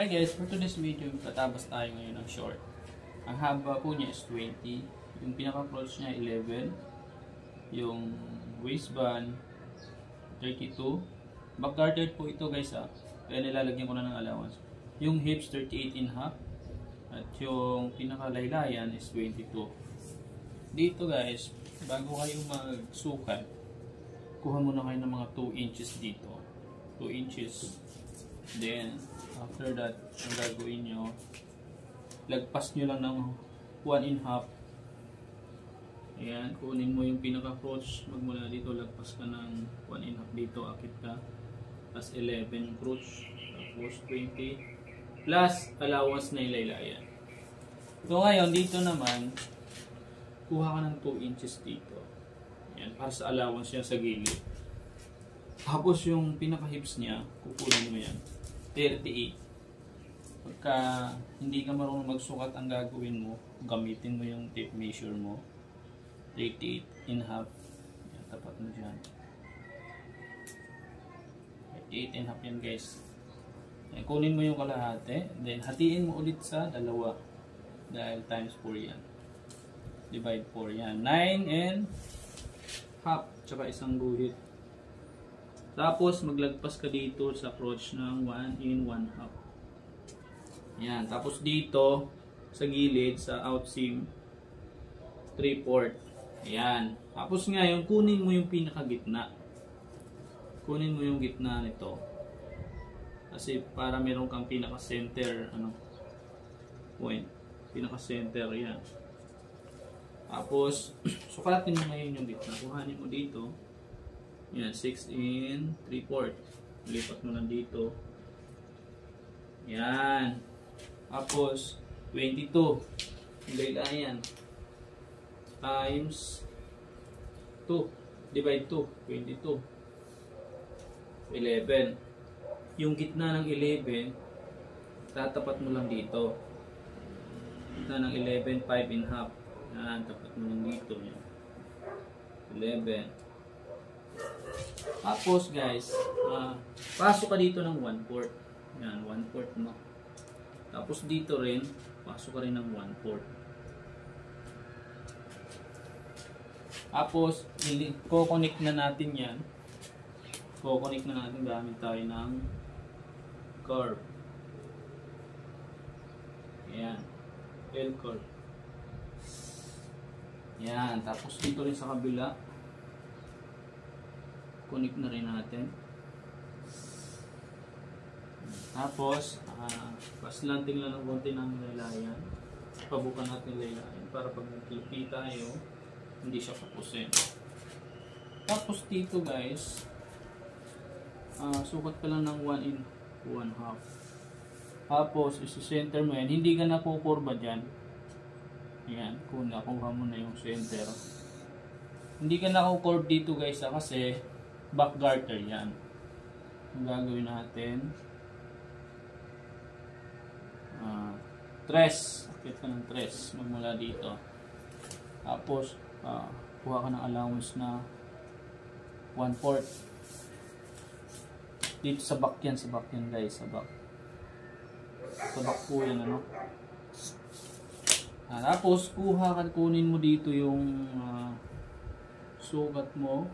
Hi guys, for today's video, tatabas tayo ngayon ng short. Ang haba po niya is 20, yung pinaka-approach niya 11, yung waistband 32, back gartered po ito guys kaya nilalagyan ko na ng allowance. Yung hips 38.5 at yung pinaka-laylayan is 22. Dito guys, bago kayo magsukat, kuha muna kayo ng mga 2 inches dito. 2 inches. Then, after that, ang gagawin nyo, lagpas nyo lang ng 1.5. Ayan, kunin mo yung pinaka-approach. Magmula dito, lagpas ka ng 1.5 dito, akit ka. Plus 11 yung approach. Tapos 20. Plus, allowance na ilaylayan. So ngayon, dito naman, kuha ka ng 2 inches dito. Ayan, para sa allowance niya sa gilid. Tapos yung pinaka-hips niya, kukunin mo yan. 38. Pagka hindi ka marunong magsukat, ang gagawin mo, gamitin mo yung tape measure mo. 38.5. Yan, tapat mo dyan. 38.5 yan guys. Yan, kunin mo yung kalahati. Then hatiin mo ulit sa dalawa. Dahil times 4 yan. Divide 4 yan. 9.5. Tsaka isang guhit. Tapos maglagpas ka dito sa approach ng 1.5. Yan. Tapos dito sa gilid, sa outseam 3/4. Yan. Tapos ngayon, kunin mo yung pinakagitna. Kunin mo yung gitna nito. Kasi para meron kang pinaka-center point. Pinaka-center yan. Tapos sukatin mo ngayon yung gitna. Kuhanin mo dito. Yan, 6 in 3/4. Lipat mo lang dito. Yan. Tapos, 22. Laylayan. Times 2. Divide 2. 22. 11. Yung gitna ng 11, tatapat mo lang dito. Gitna ng 11, 5.5. Yan, tapat mo lang dito. Yan. 11. Tapos guys, pasok ka dito ng 1/4. Yan, 1/4 mo. Tapos dito rin, pasok ka rin ng 1/4. Tapos, i-connect na natin yan. Connect na natin gamit tayo ng curve. Yan. L-curve. Yan. Tapos dito rin sa kabila. Connect na rin natin. Tapos, paslanting lang ng konti ng laylayan. Pabukan natin laylayan para pag nagkilipi tayo, hindi siya kapusin. Tapos dito guys, sukat ka lang ng 1.5. Tapos, isi-center mo yan. Hindi ka nakukurba dyan. Yan, kung nakuha mo na yung center. Hindi ka nakukurve dito guys kasi back garter yan. Ang gagawin natin, tres. Akit ka ng tres magmula dito. Tapos kuha ka ng allowance na 1/4 dito sa back yan. Sa back yan guys. Sa back po yan tapos kunin mo dito yung sukat mo.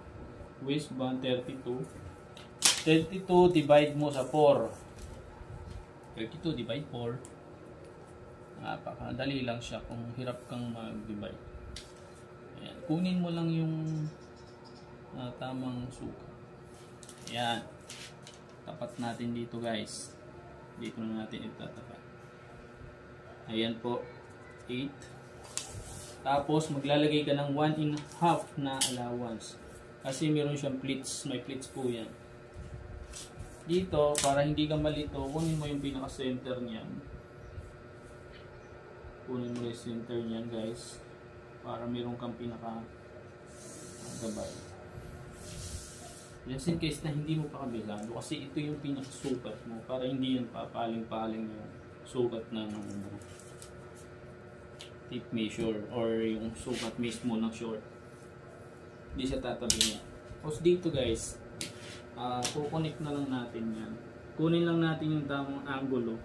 Waistband 32. 32 divide mo sa 4. 32 divide 4. Napakadali lang siya kung hirap kang mag-divide. Ayan. Kunin mo lang yung tamang sukat. Ayan. Tapat natin dito guys. Dito na natin itatapat. Ayan po. 8. Tapos maglalagay ka ng 1.5 na allowance. Kasi meron siyang pleats. May pleats po yan. Dito, para hindi ka malito, kunin mo yung pinaka-center niyan. Kunin mo yung center niyan guys. Para meron kang pinaka-gabay. Just in case na hindi mo pa kabisado. Kasi ito yung pinaka-sukat mo. Para hindi yan papaling-paling yung sukat ng tape measure. Or yung sukat mismo ng short. Hindi siya tatabi niya. Tapos dito guys, kukonek na lang natin yan. Kunin lang natin yung tamang angulo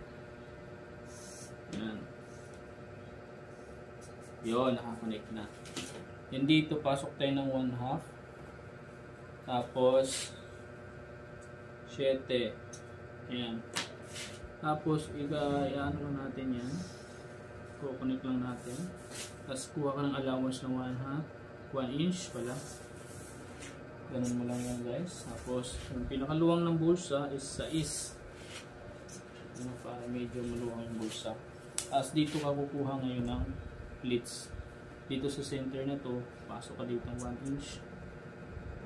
Yan. Yun, nakakonect na. Yan dito, pasok tayo ng 1/2. Tapos, 7. Ayan. Tapos, i-ano lang natin yan. Kukonek lang natin. Tapos, kuha ka ng allowance ng 1/2. 1 inch pala. Ganun mo lang yan guys. Tapos, yung pinakaluwang ng bulsa is 6. Ano, para medyo maluwang yung bulsa. Tapos, dito ka kukuha ngayon ng pleats. Dito sa center na to, pasok ka dito ng 1 inch.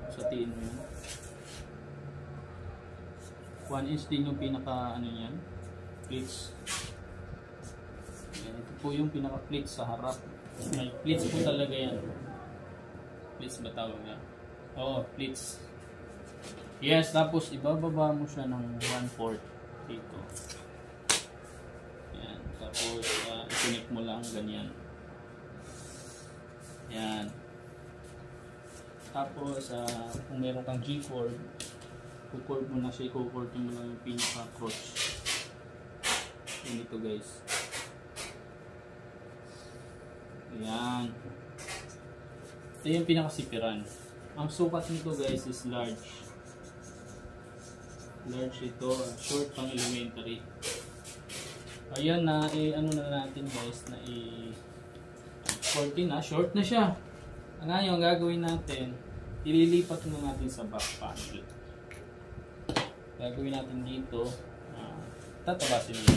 Sa tiin mo yan. 1 inch din yung pinaka ano yan, pleats. Yan, ito po yung pinaka pleats sa harap. May pleats po talaga yan. Pleats ba tawag na? Oo, pleats. Yes, tapos ibababa mo siya ng 1/4 dito. Yan, tapos i-connect mo lang ganyan. Yan. Tapos kung meron kang G-cord, kucord mo na siya, kucord mo lang yung pinaka-crotch. Yan ito guys. Yan. Ito yung pinaka-sipiran. Ang sukat nito guys is large. Large ito, short pang elementary. Ayan na, ano na natin guys, na 14 na, short na siya. Ngayon, gagawin natin, ililipat na natin sa back panel. Gagawin natin dito, tatabasin mo.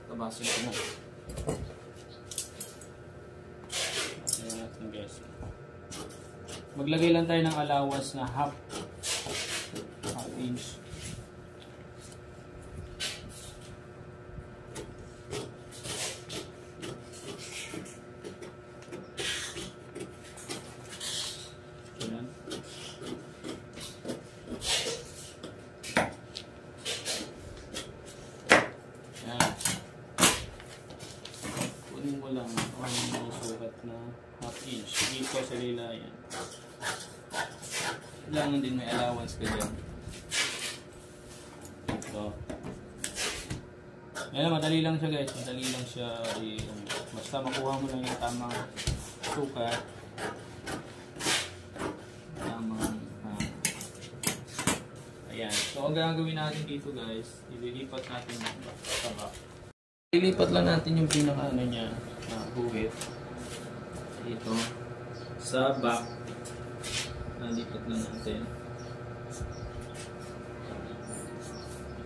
Tabasin ko na. Tabasin natin guys. Maglagay lang tayo ng allowance na half inch. Sa lilayan. Kailangan din may allowance ka dyan. Ito. Ayan, madali lang siya guys. Madali lang siya. Basta makuha mo lang yung tamang sukat. Tamang ayan. So, ang gagawin natin dito guys, ililipat natin yung back. Ililipat lang natin yung pinaka ano niya, buhit. Dito. Sa back, nalipat lang natin.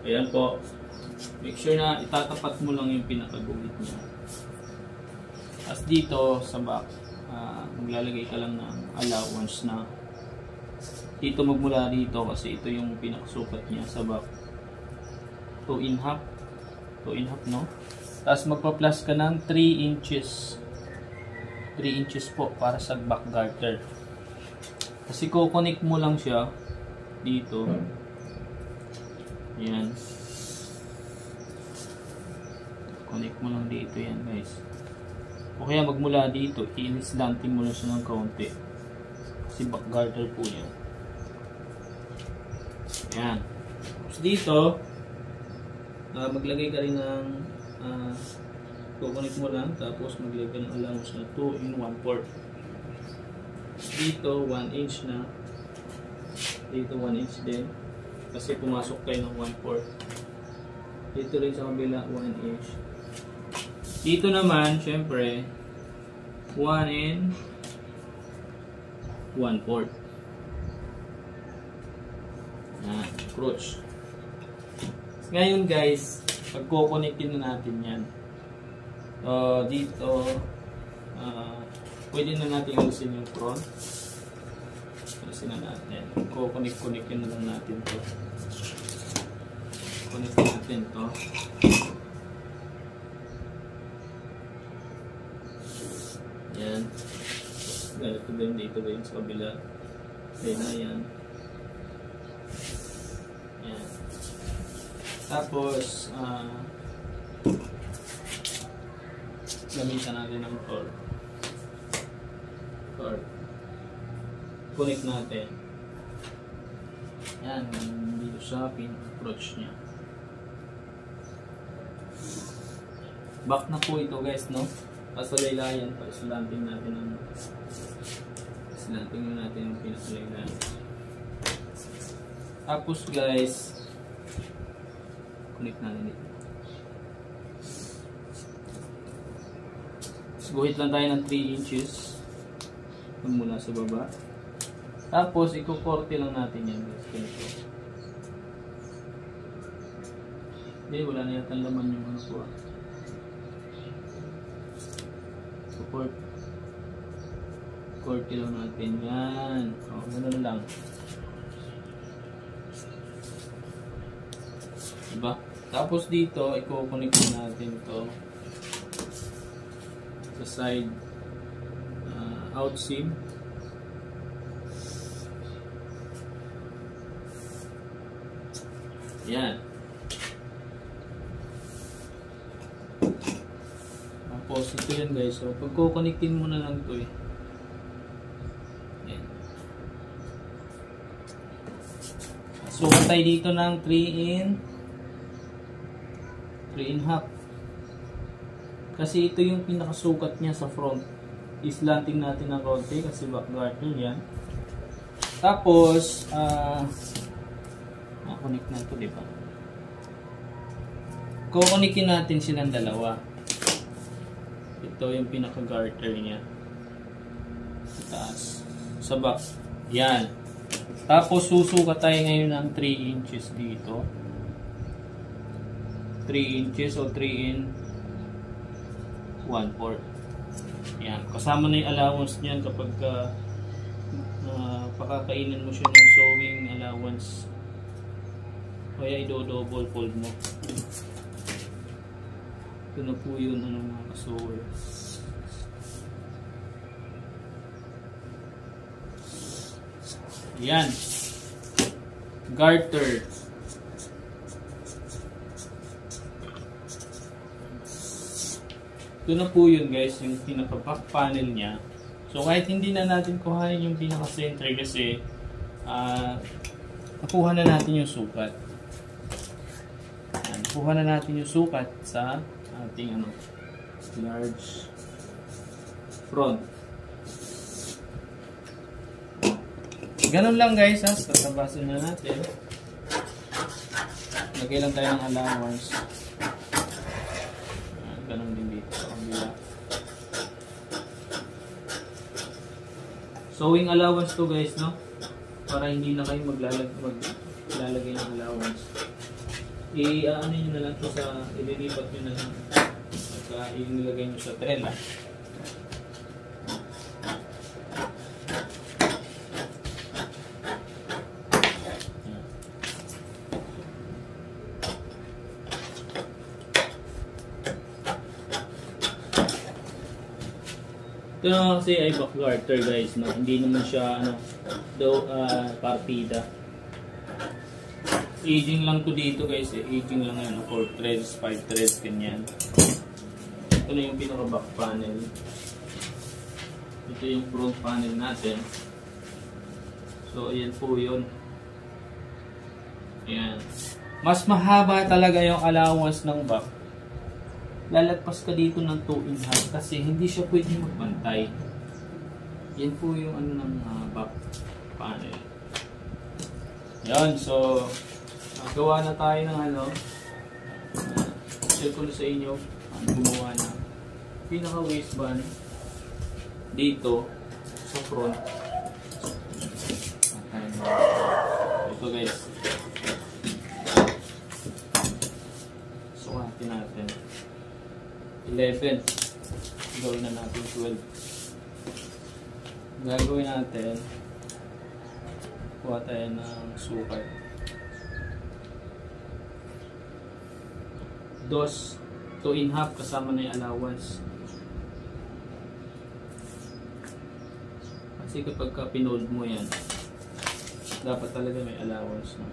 Ayan po. Make sure na itatapat mo lang yung pinakaguhit niya. As dito sa back, maglalagay ka lang ng allowance na dito magmula dito kasi ito yung pinakasukat niya sa back. 2.5. 2.5 no? Tapos magpa-plus ka ng 3 inches. 3 inches po para sa back garter. Kasi kukonek mo lang siya dito. Ayan. Connect mo lang dito yan guys. O kaya magmula dito, i-slanting mo lang siya ng kaunti. Kasi back garter po yan. Ayan. Tapos dito, maglagay ka rin ng kukunik mo lang, tapos maglagay ka ng allowance na 2 in 1/4. Dito 1 inch na, dito 1 inch din kasi pumasok tayo ng 1/4. Dito rin sa kabila 1 inch. Dito naman syempre 1 in 1/4. Crotch. Ngayon guys, pagko-connectin na natin yan. Dito pwede na natin alisin yung front. Alisin na natin. Connect na lang natin to. Connect natin to. Yan. Ganito din dito din sa kabila. Yan. Yan. Tapos gamitan natin ng cord. Connect natin. Yan, dito sa pin approach niya. Back na po ito guys, no? Kasalaylayan pa, slanting natin ang yung pinakalaylayan. Tapos guys, connect natin dito. Guhit lang tayo ng 3 inches mula sa baba. Tapos ikukorte lang natin yan guys. Ganito. Hindi, wala na yata laman yung ano po. Support. Korte lang natin yan. O, ganoon lang. Diba? Tapos dito, i-connect natin ito sa side out seam. Yan. Tapos ito yan guys. So pag-connectin mo na lang ito eh. Yan. So tayo dito ng 3 in half. Kasi ito yung pinakasukat niya sa front. Islanting natin ng konti kasi back garter yan. Tapos, connect na ito, diba? Kukonekin natin silang dalawa. Ito yung pinaka-garter niya. Sa taas. Sa back. Yan. Tapos, susukat tayo ngayon ng 3 inches dito. 3 inches o 3 in 1/4. Yan. Kasama na yung allowance niyan kapag pakakainin mo siya ng sewing allowance. Kaya i-double fold mo. Ito na po yun mga kasewer. Yan. Garter. Ito na po yun guys, yung pinaka-back panel niya. So kahit hindi na natin kuhanin yung pinaka-center kasi nakuha na natin yung sukat. Nakuha na natin yung sukat sa ating large front. Ganun lang guys ha, tatabasin na natin. Lagay lang tayo ng allowance. Ganun din dito. Sewing allowance to guys, no? Para hindi na kayo maglalagay ng allowance. Ano nyo na lang to sa, ililipat nyo na lang. At inilagay nyo sa tela. Ito naman kasi ay back garter guys, no? Hindi naman siya partida. Aging lang to dito guys, aging lang yan, 4 threads, 5 threads, ganyan. Ito na yung pinaka back panel. Ito yung front panel natin. So ayan po yun. Ayan. Mas mahaba talaga yung allowance ng back. Lalagpas ka dito ng 2 in half kasi hindi siya pwedeng magbantay. Yan po yung ng back panel. Yan, so gawa na tayo ng share ko na sa inyo gumawa na pinaka waistband dito sa front. Ito guys, sukatin natin 11, gawin na natin 12. Gagawin natin, kuha tayo ng sukat 2 in half kasama na yung allowance. Kasi kapag pinold mo yan, dapat talaga may allowance, no?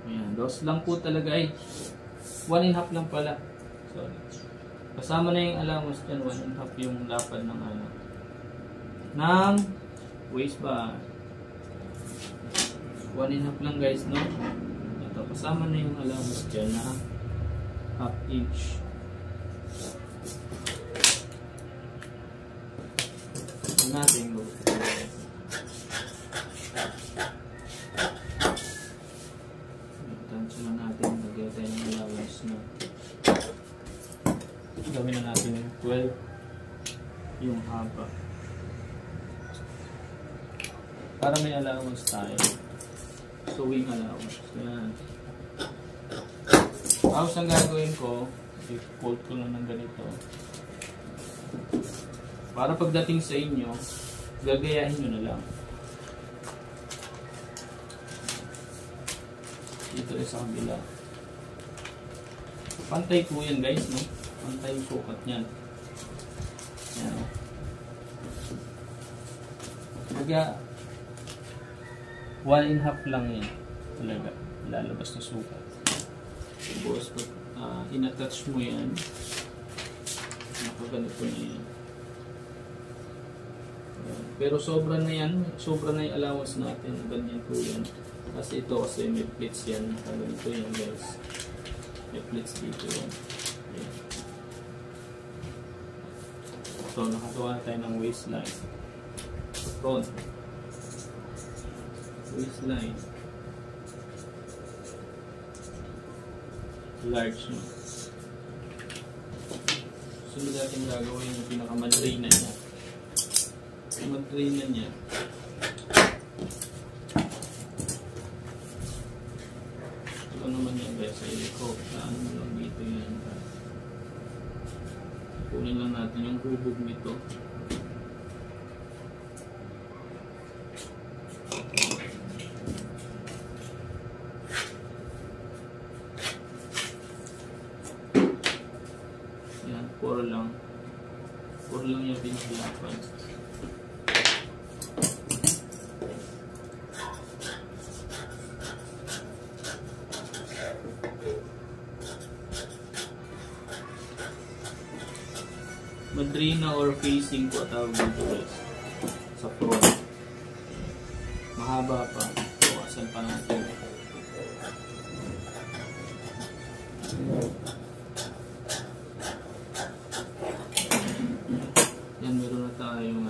Ayan, 2 lang po talaga 1 in half lang pala. Sorry. Kasama na yung allowance dyan, 1 in half yung lapad ng ng waistband. 1 in half lang guys, no? Ito, kasama na yung allowance dyan na half inch. Ito natin tansya na natin, lagyan tayo ng allowance na gawin na natin yung 12 yung haba para may allowance tayo, sewing allowance. Yan. Tapos ang gagawin ko, i-fold ko lang ng ganito para pagdating sa inyo gagayahin nyo na lang dito rin sa kabila. Pantay po yan guys, no? Pantay yung sukat nyan. Yan, no? Kaya 1.5 lang yan talaga lalabas na sukat. Tapos pag in-attach mo yan, nakaganito na yan. Pero sobra na yan, sobra na yung allowance natin, ganyan po yan. Kasi ito kasi may plates yan, nakaganito yan guys. May plates dito yan. Ayan. So nakagawa na tayo ng waistline. Front. Waistline. Large, no? Sunod natin gagawin yung pinakamadrina niya. Yung madrina niya, ito naman yan guys, sa iliko. Saan mo lang dito yan. Kunin lang natin yung hubog nito. Yan, 4 lang. 4 lang yung pinaglapan. Madrina or facing ko tawag dito guys sa front. Mahaba pa, bawasan pa natin. Yan, meron na tayong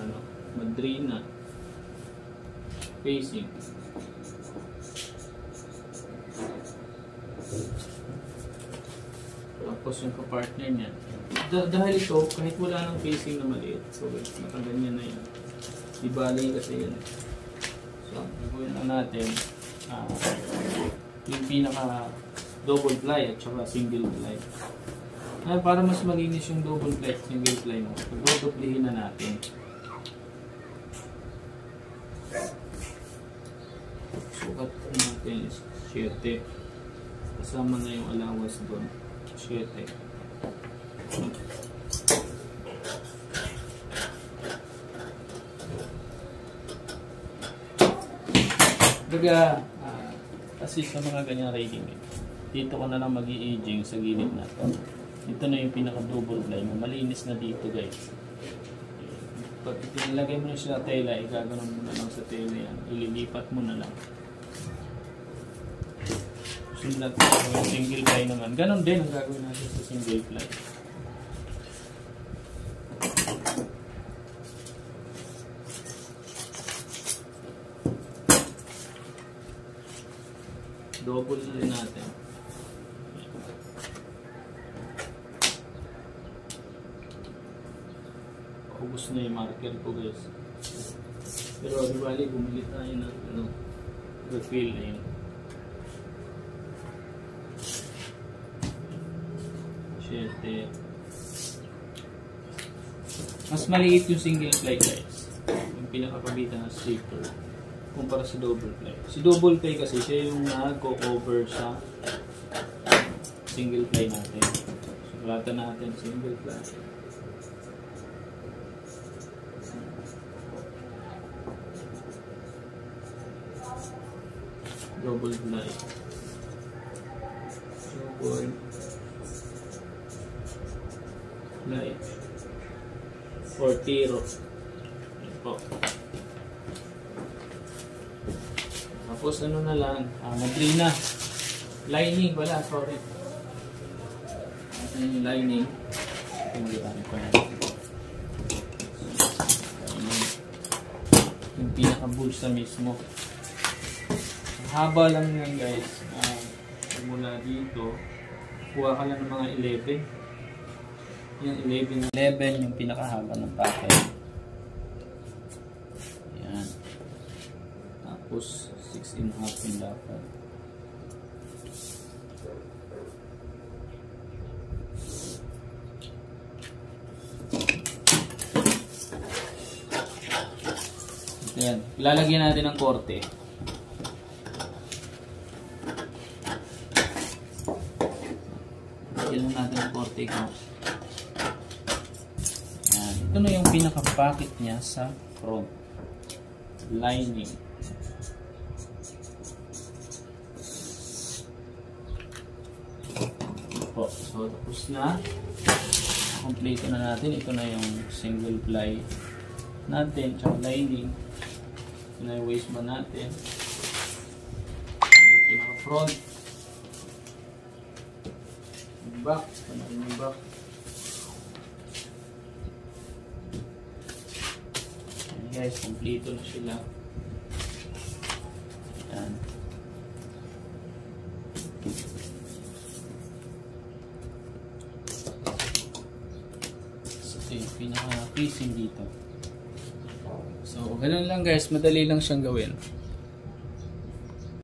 madrina facing. Tapos yung kapartner niya. Dahil ito, kahit wala nang facing na maliit, so nakaganyan na yan. Di bali kasi yan. So, gagawin na natin yung pinaka double ply at saka single ply. Para mas malinis yung double ply at single ply mo, pag-doublehin na natin. Sukat natin is 7. Kasama na yung allowance doon. 7. Baga, kasi sa mga ganyang rating, dito ko na lang mag-i-aging sa gilid na ito. Ito na yung pinaka-double ply mo. Malinis na dito guys. Pag itinilagay mo na siya sa tela, igaganon mo na lang sa tela yan. Ililipat mo na lang. Sunod yung single ply naman. Ganon din ang gagawin natin sa single ply. Double na rin natin. Ubus na yung marker ko guys. Pero di bali, bumili tayo ng refill na yun. 7. Mas maliit yung single ply guys. Yung pinakapagitan ng slipper kumpara sa double ply. Si double ply kasi siya yung nagko-cover sa single ply natin. Sukulatan natin single ply. Double ply. Double ply. 40 rows. Yan po. Tapos ano na lang, madrina. Lining wala, sorry. yung lining. Tingnan ko yan. Yung pinaka-bulsa mismo. Haba lang yan guys. Mula dito, kuha ka lang ng mga 11. Yung 11 yung pinakahaba ng packet. Ayan. Tapos 6.5 yung dapat. Ayan. Ilalagyan natin ng korte. Lagyan natin ng korte ko. Ayan. Ito na yung pinaka-packet niya sa front. Lining. Po. So, tapos na. Complete na natin. Ito na yung single ply natin. Tsaka lining. Ito na yung waistband natin. Yung pinaka-front. Yung back. Panarin yung back. Ayan guys, kompleto na sila. Ayan. So, ito yung pinaka-facing dito. So, ganun lang guys. Madali lang siyang gawin.